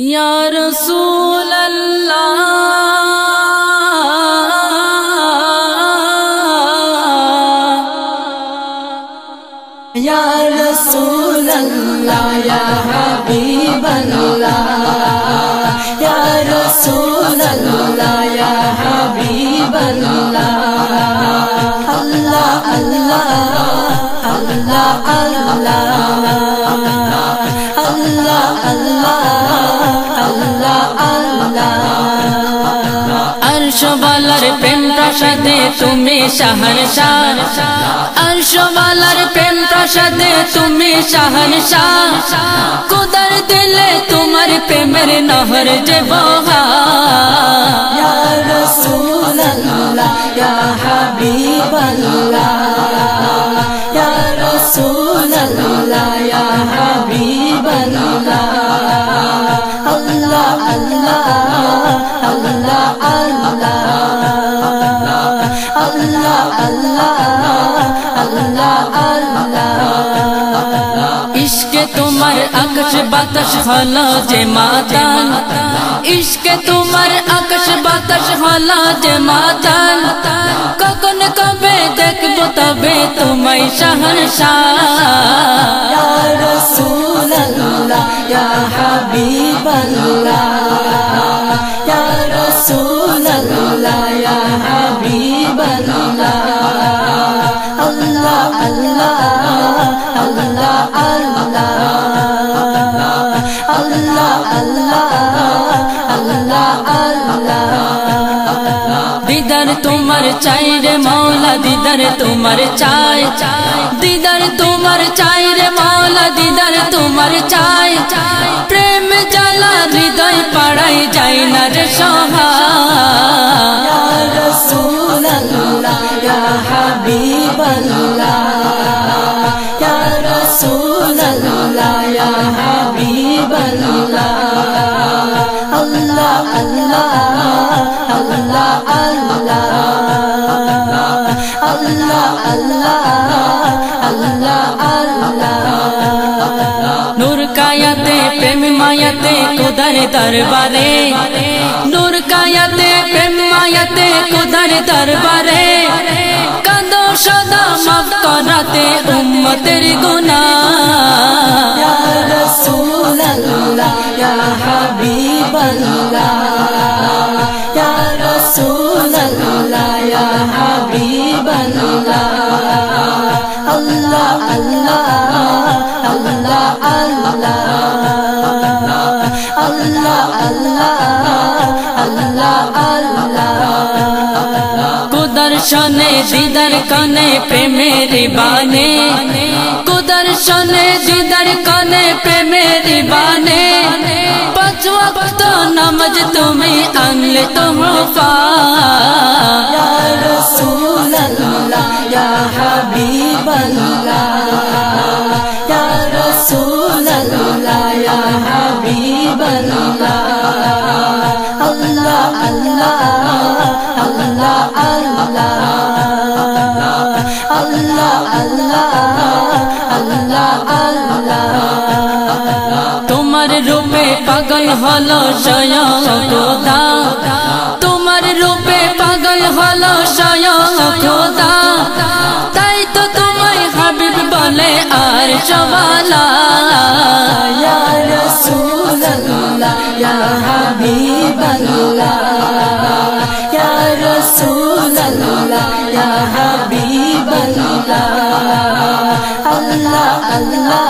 या रसूल अल्लाह या रसूल अल्लाह या हबीब अल्लाह या रसूल अल्लाह या हबीब अल्लाह अल्लाह अल्लाह अल्लाह अल्लाह अल्लाह अर्श वालार प्रेम प्रसादे तुमी शहनशाह अर्श वालार प्रेम प्रसादे तुमी शहनशाह खुदार दिले तुम्हार प्रेमेर নহর जे बहा या रसूल अल्लाह या हबीब अल्लाह या रसूल अल्लाह या हबीब अल्लाह अल्लाह अल्लाह अल्लाह अल्लाह अल्लाह अल्लाह इश्क़े तुम्हार आकाश बातास हलो जे माताल इश्क़े तुम्हार आकाश बातास हलो जे माताल कखन कबे देखबो तबे तुम्हाई शहनशाह या रसूल अल्लाह या हबीब अल्लाह या रसूल अल्लाह या हबीब अल्लाह अल्लाह अल्लाह अल्लाह अल्लाह अल्लाह अल्लाह दीदार तुम्हार चाই रे मौला दीदार तुम्हार चाই दीदार तुम्हार चाই रे मौला दीदार तुम्हार चाই प्रेम জ্বালা হৃদয় পাড়াই যায় না রে সহা या रसूल अल्लाह या हबीब अल्लाह या रसूल अल्लाह या हबीब अल्लाह अल्लाह अल्लाह अल्लाह अल्लाह अल्लाह अल्लाह नूर कायाते प्रेम मायाते खुदार दरबारे नूर कायाते प्रेम मायाते खुदार दरबारे कांदो सदा माफ कराते उम्मतेर गुनाह या रसूल अल्लाह या हबीब अल्लाह या रसूल अल्लाह या हबीब अल्लाह अल्लाह अल्लाह अल्लाह अल्लाह अल्लाह अल्लाह कुदर्शने दीदार कने प्रेमेर बाने कुदर्शने दीदार कने प्रेमेर बाने पाँच वक्त नमाज तुमी आनले तोहफा या रसूल अल्लाह या हबीब अल्लाह या रसूल अल्लाह या हबीब अल्लाह अल्लाह अल्लाह अल्लाह अल्लाह अल्लाह अल्लाह तुम्हार रूपे पागल हलो स्वयं खुदा तुम्हार रूपे पागल हलो स्वयं खुदा ताई तो तुम्हारे हबीब बोले अर्श वाला या रसूल अल्लाह या हबीब अल्लाह या रसूल अल्लाह या हबीब अल्लाह अल्लाह अल्लाह